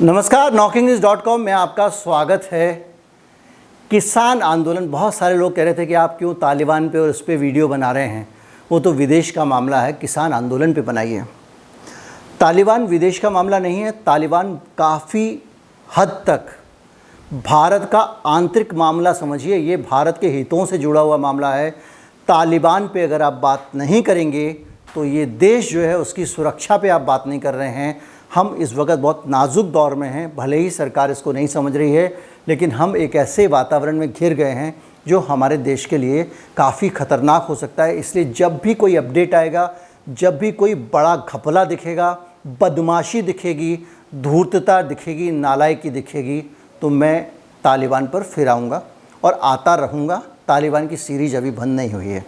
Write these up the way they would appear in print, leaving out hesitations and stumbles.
नमस्कार, knockingnewz.com में आपका स्वागत है। किसान आंदोलन, बहुत सारे लोग कह रहे थे कि आप क्यों तालिबान पे और उस पर वीडियो बना रहे हैं, वो तो विदेश का मामला है, किसान आंदोलन पे बनाइए। तालिबान विदेश का मामला नहीं है। तालिबान काफ़ी हद तक भारत का आंतरिक मामला समझिए, ये भारत के हितों से जुड़ा हुआ मामला है। तालिबान पे अगर आप बात नहीं करेंगे तो ये देश जो है उसकी सुरक्षा पे आप बात नहीं कर रहे हैं। हम इस वक्त बहुत नाजुक दौर में हैं, भले ही सरकार इसको नहीं समझ रही है, लेकिन हम एक ऐसे वातावरण में घिर गए हैं जो हमारे देश के लिए काफ़ी ख़तरनाक हो सकता है। इसलिए जब भी कोई अपडेट आएगा, जब भी कोई बड़ा घपला दिखेगा, बदमाशी दिखेगी, धूर्तता दिखेगी, नालायकी दिखेगी, तो मैं तालिबान पर फिर आऊँगा और आता रहूँगा। तालिबान की सीरीज अभी बंद नहीं हुई है।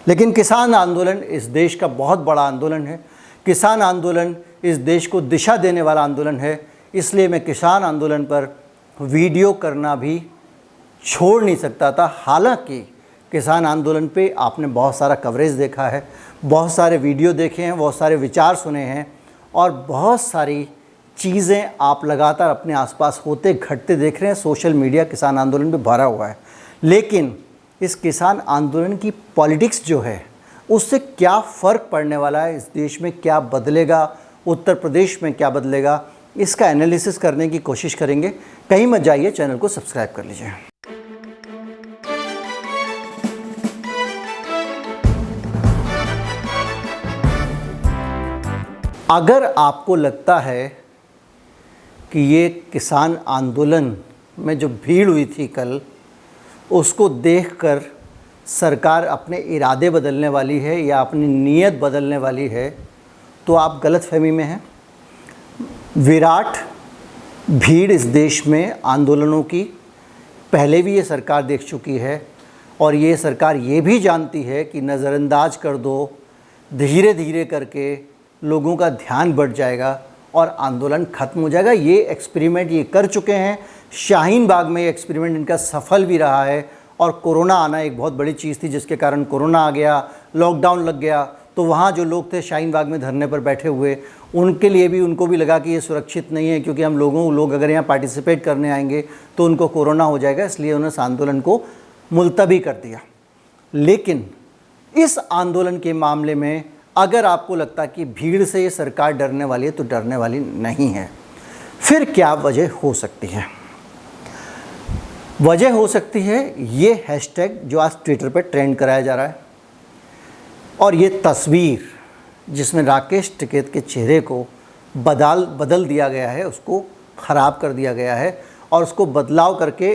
लेकिन किसान आंदोलन इस देश का बहुत बड़ा आंदोलन है। किसान आंदोलन इस देश को दिशा देने वाला आंदोलन है। इसलिए मैं किसान आंदोलन पर वीडियो करना भी छोड़ नहीं सकता था। हालांकि किसान आंदोलन पे आपने बहुत सारा कवरेज देखा है, बहुत सारे वीडियो देखे हैं, बहुत सारे विचार सुने हैं और बहुत सारी चीज़ें आप लगातार अपने आसपास होते घटते देख रहे हैं। सोशल मीडिया किसान आंदोलन पे भरा हुआ है। लेकिन इस किसान आंदोलन की पॉलिटिक्स जो है उससे क्या फ़र्क पड़ने वाला है, इस देश में क्या बदलेगा, उत्तर प्रदेश में क्या बदलेगा, इसका एनालिसिस करने की कोशिश करेंगे। कहीं मत जाइए, चैनल को सब्सक्राइब कर लीजिए। अगर आपको लगता है कि ये किसान आंदोलन में जो भीड़ हुई थी कल, उसको देखकर सरकार अपने इरादे बदलने वाली है या अपनी नीयत बदलने वाली है, तो आप गलतफहमी में हैं। विराट भीड़ इस देश में आंदोलनों की पहले भी ये सरकार देख चुकी है और ये सरकार ये भी जानती है कि नज़रअंदाज कर दो, धीरे धीरे करके लोगों का ध्यान बढ़ जाएगा और आंदोलन ख़त्म हो जाएगा। ये एक्सपेरिमेंट ये कर चुके हैं। शाहीन बाग में ये एक्सपेरिमेंट इनका सफल भी रहा है और कोरोना आना एक बहुत बड़ी चीज़ थी, जिसके कारण कोरोना आ गया, लॉकडाउन लग गया, तो वहाँ जो लोग थे शाहीन बाग में धरने पर बैठे हुए, उनके लिए भी, उनको भी लगा कि ये सुरक्षित नहीं है, क्योंकि हम लोग अगर यहाँ पार्टिसिपेट करने आएंगे तो उनको कोरोना हो जाएगा। इसलिए उन्होंने इस आंदोलन को मुलतवी कर दिया। लेकिन इस आंदोलन के मामले में अगर आपको लगता कि भीड़ से ये सरकार डरने वाली है, तो डरने वाली नहीं है। फिर क्या वजह हो सकती है? वजह हो सकती है ये हैशटैग जो आज ट्विटर पर ट्रेंड कराया जा रहा है और ये तस्वीर जिसमें राकेश टिकैत के चेहरे को बदल दिया गया है, उसको ख़राब कर दिया गया है और उसको बदलाव करके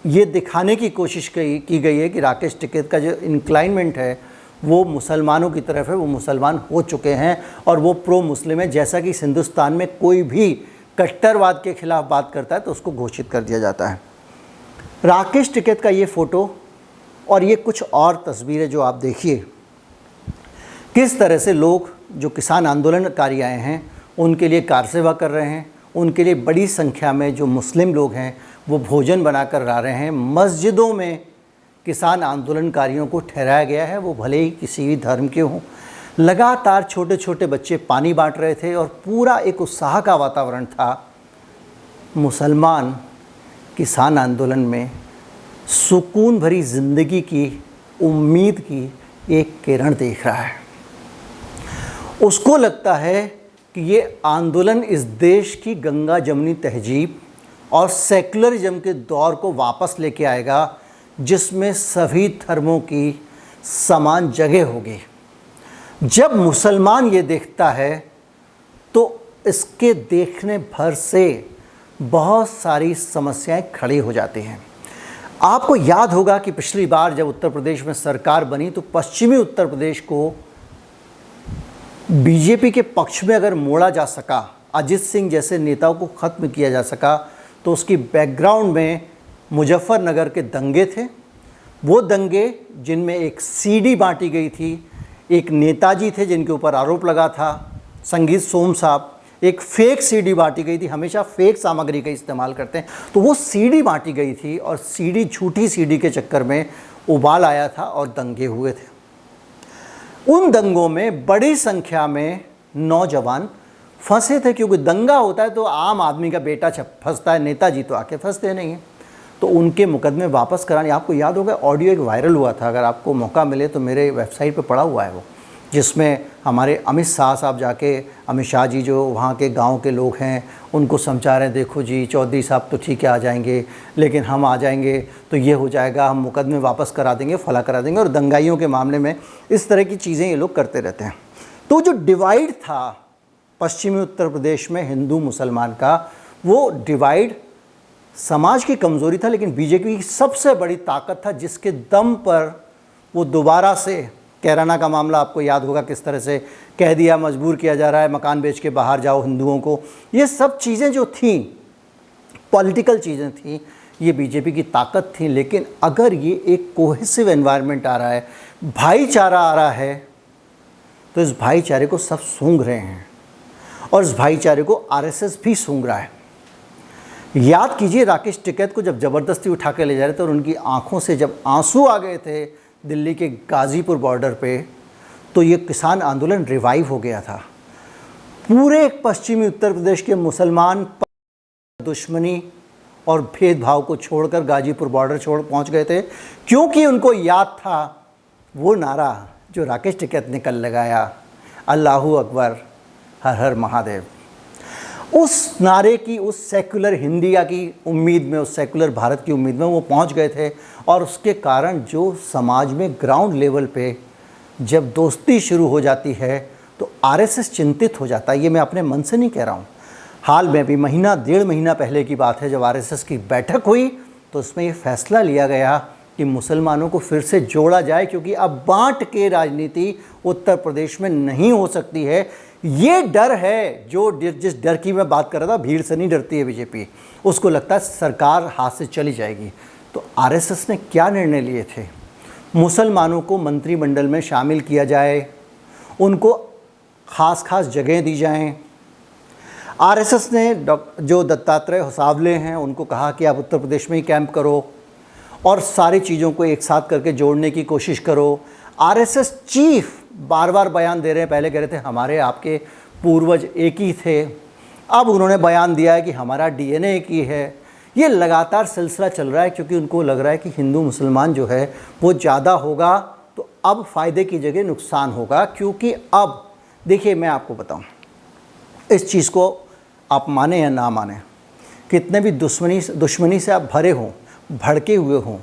ये दिखाने की कोशिश की गई है कि राकेश टिकैत का जो इंक्लाइनमेंट है वो मुसलमानों की तरफ है, वो मुसलमान हो चुके हैं और वो प्रो मुस्लिम है। जैसा कि हिंदुस्तान में कोई भी कट्टरवाद के ख़िलाफ़ बात करता है तो उसको घोषित कर दिया जाता है। राकेश टिकैत का ये फ़ोटो और ये कुछ और तस्वीरें जो आप देखिए, किस तरह से लोग जो किसान आंदोलनकारी आए हैं उनके लिए कार सेवा कर रहे हैं, उनके लिए बड़ी संख्या में जो मुस्लिम लोग हैं वो भोजन बनाकर ला रहे हैं। मस्जिदों में किसान आंदोलनकारियों को ठहराया गया है, वो भले ही किसी भी धर्म के हों। लगातार छोटे छोटे बच्चे पानी बांट रहे थे और पूरा एक उत्साह का वातावरण था। मुसलमान किसान आंदोलन में सुकून भरी ज़िंदगी की, उम्मीद की एक किरण देख रहा है। उसको लगता है कि ये आंदोलन इस देश की गंगा जमनी तहजीब और सेकुलरिज्म के दौर को वापस लेके आएगा, जिसमें सभी धर्मों की समान जगह होगी। जब मुसलमान ये देखता है तो इसके देखने भर से बहुत सारी समस्याएं खड़ी हो जाती हैं। आपको याद होगा कि पिछली बार जब उत्तर प्रदेश में सरकार बनी तो पश्चिमी उत्तर प्रदेश को बीजेपी के पक्ष में अगर मोड़ा जा सका, अजित सिंह जैसे नेताओं को ख़त्म किया जा सका, तो उसकी बैकग्राउंड में मुजफ्फरनगर के दंगे थे। वो दंगे जिनमें एक सीडी बांटी गई थी, एक नेताजी थे जिनके ऊपर आरोप लगा था, संगीत सोम साहब, एक फेक सीडी बांटी गई थी। हमेशा फेक सामग्री का इस्तेमाल करते हैं, तो वो सीडी बांटी गई थी और सीडी, झूठी सीडी के चक्कर में उबाल आया था और दंगे हुए थे। उन दंगों में बड़ी संख्या में नौजवान फंसे थे, क्योंकि दंगा होता है तो आम आदमी का बेटा फंसता है, नेताजी तो आके फंसते नहीं हैं। तो उनके मुकदमे वापस कराने, आपको याद होगा ऑडियो एक वायरल हुआ था, अगर आपको मौका मिले तो मेरे वेबसाइट पे पड़ा हुआ है वो, जिसमें हमारे अमित शाह साहब जाके, अमित शाह जी जो वहाँ के गांव के लोग हैं उनको समझा रहे हैं, देखो जी चौधरी साहब तो ठीक है आ जाएंगे, लेकिन हम आ जाएंगे तो ये हो जाएगा, हम मुकदमे वापस करा देंगे, फला करा देंगे। और दंगाइयों के मामले में इस तरह की चीज़ें ये लोग करते रहते हैं। तो जो डिवाइड था पश्चिमी उत्तर प्रदेश में हिंदू मुसलमान का, वो डिवाइड समाज की कमज़ोरी था, लेकिन बीजेपी की सबसे बड़ी ताकत था, जिसके दम पर वो दोबारा से, कैराना का मामला आपको याद होगा किस तरह से कह दिया, मजबूर किया जा रहा है मकान बेच के बाहर जाओ हिंदुओं को, ये सब चीज़ें जो थीं पॉलिटिकल चीज़ें थीं, ये बीजेपी की ताकत थी। लेकिन अगर ये एक कोहेसिव एनवायरनमेंट आ रहा है, भाईचारा आ रहा है, तो इस भाईचारे को सब सूंघ रहे हैं और इस भाईचारे को आरएसएस भी सूंघ रहा है। याद कीजिए राकेश टिकैत को जब ज़बरदस्ती उठा के ले जा रहे थे और उनकी आंखों से जब आंसू आ गए थे दिल्ली के गाज़ीपुर बॉर्डर पे, तो ये किसान आंदोलन रिवाइव हो गया था। पूरे पश्चिमी उत्तर प्रदेश के मुसलमान दुश्मनी और भेदभाव को छोड़कर गाज़ीपुर बॉर्डर पहुंच गए थे, क्योंकि उनको याद था वो नारा जो राकेश टिकैत ने कल लगाया, अल्लाहू अकबर हर हर महादेव। उस नारे की, उस सेकुलर इंडिया की उम्मीद में, उस सेकुलर भारत की उम्मीद में वो पहुंच गए थे। और उसके कारण जो समाज में ग्राउंड लेवल पे जब दोस्ती शुरू हो जाती है तो आरएसएस चिंतित हो जाता है। ये मैं अपने मन से नहीं कह रहा हूँ, हाल में भी महीना 1.5 महीना पहले की बात है, जब आरएसएस की बैठक हुई तो उसमें ये फैसला लिया गया कि मुसलमानों को फिर से जोड़ा जाए, क्योंकि अब बांट के राजनीति उत्तर प्रदेश में नहीं हो सकती है। ये डर है, जो जिस डर की मैं बात कर रहा था, भीड़ से नहीं डरती है बीजेपी, उसको लगता है सरकार हाथ से चली जाएगी। तो आरएसएस ने क्या निर्णय लिए थे, मुसलमानों को मंत्रिमंडल में शामिल किया जाए, उनको खास जगह दी जाएं। आरएसएस ने जो दत्तात्रेय होसावले हैं उनको कहा कि आप उत्तर प्रदेश में ही कैंप करो और सारी चीज़ों को एक साथ करके जोड़ने की कोशिश करो। आरएसएस चीफ बार बार बयान दे रहे हैं, पहले कह रहे थे हमारे आपके पूर्वज एक ही थे, अब उन्होंने बयान दिया है कि हमारा डीएनए एक ही है। ये लगातार सिलसिला चल रहा है, क्योंकि उनको लग रहा है कि हिंदू मुसलमान जो है वो ज़्यादा होगा तो अब फ़ायदे की जगह नुकसान होगा। क्योंकि अब देखिए मैं आपको बताऊं, इस चीज़ को आप माने या ना माने, कितने भी दुश्मनी से आप भरे हों, भड़के हुए हों,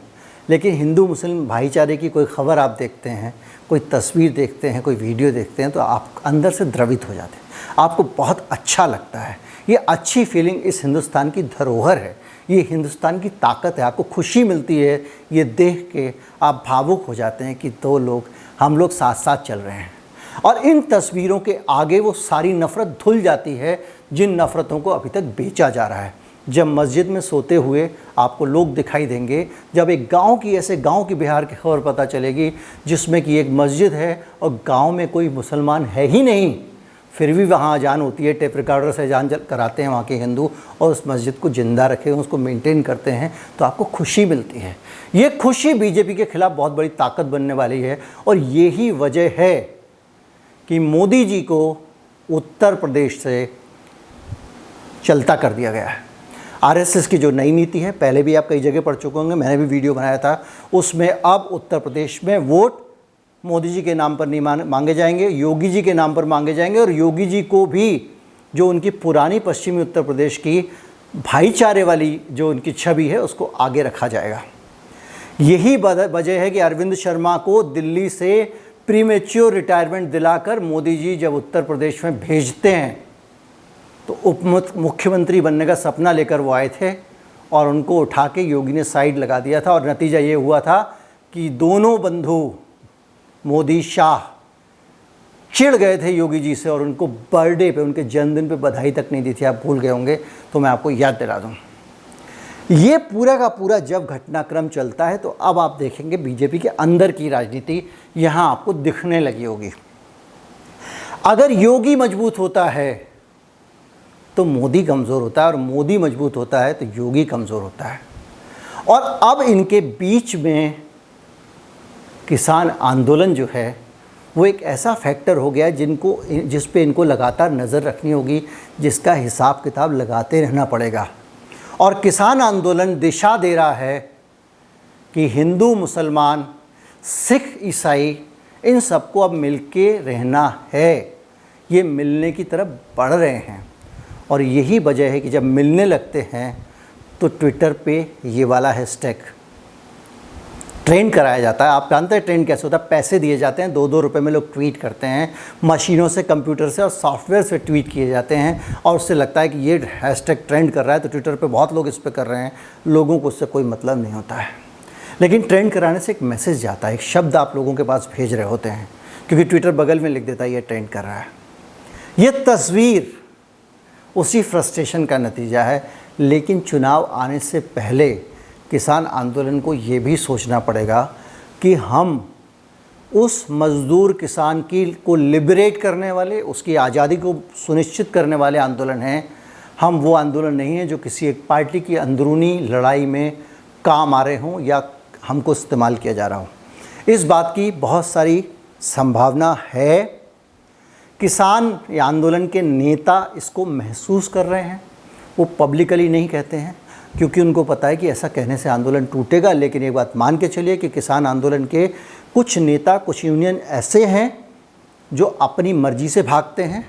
लेकिन हिंदू मुस्लिम भाईचारे की कोई ख़बर आप देखते हैं, कोई तस्वीर देखते हैं, कोई वीडियो देखते हैं, तो आप अंदर से द्रवित हो जाते हैं, आपको बहुत अच्छा लगता है। ये अच्छी फीलिंग इस हिंदुस्तान की धरोहर है, ये हिंदुस्तान की ताकत है। आपको खुशी मिलती है ये देख के, आप भावुक हो जाते हैं कि दो लोग, हम लोग साथ साथ चल रहे हैं। और इन तस्वीरों के आगे वो सारी नफ़रत धुल जाती है जिन नफ़रतों को अभी तक बेचा जा रहा है। जब मस्जिद में सोते हुए आपको लोग दिखाई देंगे, जब एक गांव की, ऐसे गांव की बिहार की खबर पता चलेगी जिसमें कि एक मस्जिद है और गांव में कोई मुसलमान है ही नहीं, फिर भी वहाँ अजान होती है, टेप रिकॉर्डर से अजान कराते हैं वहाँ के हिंदू, और उस मस्जिद को ज़िंदा रखे हैं, उसको मेंटेन करते हैं, तो आपको खुशी मिलती है। ये खुशी बीजेपी के खिलाफ बहुत बड़ी ताकत बनने वाली है। और यही वजह है कि मोदी जी को उत्तर प्रदेश से चलता कर दिया गया है। आरएसएस की जो नई नीति है, पहले भी आप कई जगह पढ़ चुके होंगे, मैंने भी वीडियो बनाया था, उसमें अब उत्तर प्रदेश में वोट मोदी जी के नाम पर नहीं मांगे जाएंगे, योगी जी के नाम पर मांगे जाएंगे। और योगी जी को भी जो उनकी पुरानी पश्चिमी उत्तर प्रदेश की भाईचारे वाली जो उनकी छवि है उसको आगे रखा जाएगा। यही वजह है कि अरविंद शर्मा को दिल्ली से प्रीमेच्योर रिटायरमेंट दिलाकर मोदी जी जब उत्तर प्रदेश में भेजते हैं तो उप मुख्यमंत्री बनने का सपना लेकर वो आए थे और उनको उठा के योगी ने साइड लगा दिया था। और नतीजा ये हुआ था कि दोनों बंधु मोदी शाह चिढ़ गए थे योगी जी से और उनको बर्थडे पे, उनके जन्मदिन पे बधाई तक नहीं दी थी। आप भूल गए होंगे तो मैं आपको याद दिला दूँ। ये पूरा का पूरा जब घटनाक्रम चलता है तो अब आप देखेंगे बीजेपी के अंदर की राजनीति यहाँ आपको दिखने लगी होगी। अगर योगी मजबूत होता है तो मोदी कमज़ोर होता है, और मोदी मजबूत होता है तो योगी कमज़ोर होता है। और अब इनके बीच में किसान आंदोलन जो है वो एक ऐसा फैक्टर हो गया है जिस पे इनको लगातार नज़र रखनी होगी, जिसका हिसाब किताब लगाते रहना पड़ेगा। और किसान आंदोलन दिशा दे रहा है कि हिंदू, मुसलमान, सिख, ईसाई, इन सबको अब मिलके रहना है। ये मिलने की तरफ बढ़ रहे हैं और यही वजह है कि जब मिलने लगते हैं तो ट्विटर पे ये वाला हैशटैग ट्रेंड कराया जाता है। आप जानते हैं ट्रेंड कैसे होता है, पैसे दिए जाते हैं, 2-2 रुपये में लोग ट्वीट करते हैं, मशीनों से, कंप्यूटर से और सॉफ्टवेयर से ट्वीट किए जाते हैं और उससे लगता है कि ये हैशटैग ट्रेंड कर रहा है तो ट्विटर पे बहुत लोग इस पर कर रहे हैं। लोगों को उससे कोई मतलब नहीं होता है, लेकिन ट्रेंड कराने से एक मैसेज जाता है, एक शब्द आप लोगों के पास भेज रहे होते हैं, क्योंकि ट्विटर बगल में लिख देता है ये ट्रेंड कर रहा है। ये तस्वीर उसी फ्रस्ट्रेशन का नतीजा है। लेकिन चुनाव आने से पहले किसान आंदोलन को ये भी सोचना पड़ेगा कि हम उस मज़दूर किसान को लिबरेट करने वाले, उसकी आज़ादी को सुनिश्चित करने वाले आंदोलन हैं। हम वो आंदोलन नहीं हैं जो किसी एक पार्टी की अंदरूनी लड़ाई में काम आ रहे हों या हमको इस्तेमाल किया जा रहा हो। इस बात की बहुत सारी संभावना है। किसान या आंदोलन के नेता इसको महसूस कर रहे हैं। वो पब्लिकली नहीं कहते हैं क्योंकि उनको पता है कि ऐसा कहने से आंदोलन टूटेगा। लेकिन एक बात मान के चलिए कि किसान आंदोलन के कुछ नेता, कुछ यूनियन ऐसे हैं जो अपनी मर्ज़ी से भागते हैं,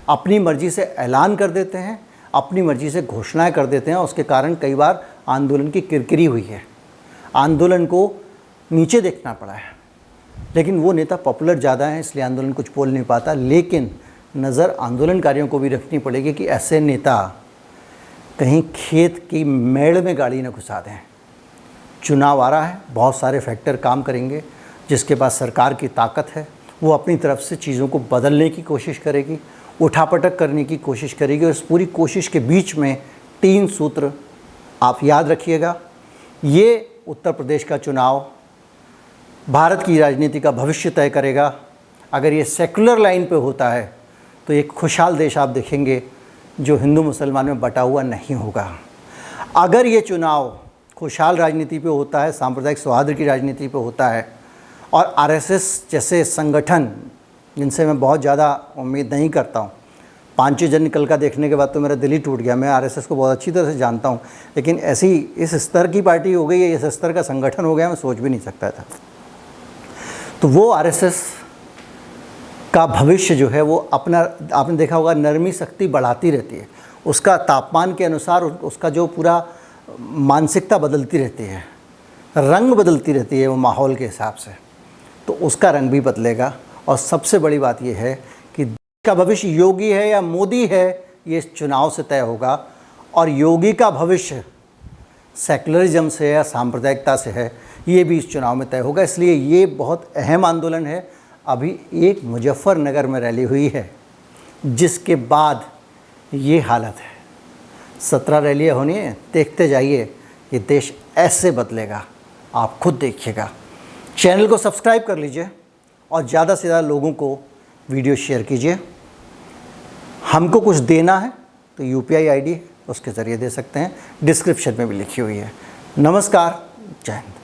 अपनी मर्ज़ी से ऐलान कर देते हैं, अपनी मर्ज़ी से घोषणाएं कर देते हैं। उसके कारण कई बार आंदोलन की किरकिरी हुई है, आंदोलन को नीचे देखना पड़ा है। लेकिन वो नेता पॉपुलर ज़्यादा हैं, इसलिए आंदोलन कुछ बोल नहीं पाता। लेकिन नज़र आंदोलनकारियों को भी रखनी पड़ेगी कि ऐसे नेता कहीं खेत की मेड़ में गाड़ी न घुसा दें। चुनाव आ रहा है, बहुत सारे फैक्टर काम करेंगे। जिसके पास सरकार की ताकत है वो अपनी तरफ से चीज़ों को बदलने की कोशिश करेगी, उठापटक करने की कोशिश करेगी। और इस पूरी कोशिश के बीच में 3 सूत्र आप याद रखिएगा। ये उत्तर प्रदेश का चुनाव भारत की राजनीति का भविष्य तय करेगा। अगर ये सेकुलर लाइन पे होता है तो एक खुशहाल देश आप देखेंगे जो हिंदू मुसलमान में बटा हुआ नहीं होगा। अगर ये चुनाव खुशहाल राजनीति पे होता है, सांप्रदायिक सौहार्द की राजनीति पे होता है और आरएसएस जैसे संगठन, जिनसे मैं बहुत ज़्यादा उम्मीद नहीं करता हूँ, 5 जन कल का देखने के बाद तो मेरा दिल ही टूट गया। मैं आरएसएस को बहुत अच्छी तरह से जानता हूँ, लेकिन ऐसी इस स्तर की पार्टी हो गई है, इस स्तर का संगठन हो गया, मैं सोच भी नहीं सकता था। तो वो आरएसएस का भविष्य जो है वो अपना, आपने देखा होगा, नरमी शक्ति बढ़ाती रहती है। उसका तापमान के अनुसार उसका जो पूरा मानसिकता बदलती रहती है, रंग बदलती रहती है वो माहौल के हिसाब से, तो उसका रंग भी बदलेगा। और सबसे बड़ी बात ये है कि देश का भविष्य योगी है या मोदी है, ये इस चुनाव से तय होगा। और योगी का भविष्य सेकुलरिज्म से या सांप्रदायिकता से है, ये भी इस चुनाव में तय होगा। इसलिए ये बहुत अहम आंदोलन है। अभी एक मुजफ्फरनगर में रैली हुई है, जिसके बाद ये हालत है। 17 रैलियाँ होनी है, देखते जाइए, ये देश ऐसे बदलेगा, आप खुद देखिएगा। चैनल को सब्सक्राइब कर लीजिए और ज़्यादा से ज़्यादा लोगों को वीडियो शेयर कीजिए। हमको कुछ देना है तो UPI ID उसके ज़रिए दे सकते हैं, डिस्क्रिप्शन में भी लिखी हुई है। नमस्कार, जय हिंद।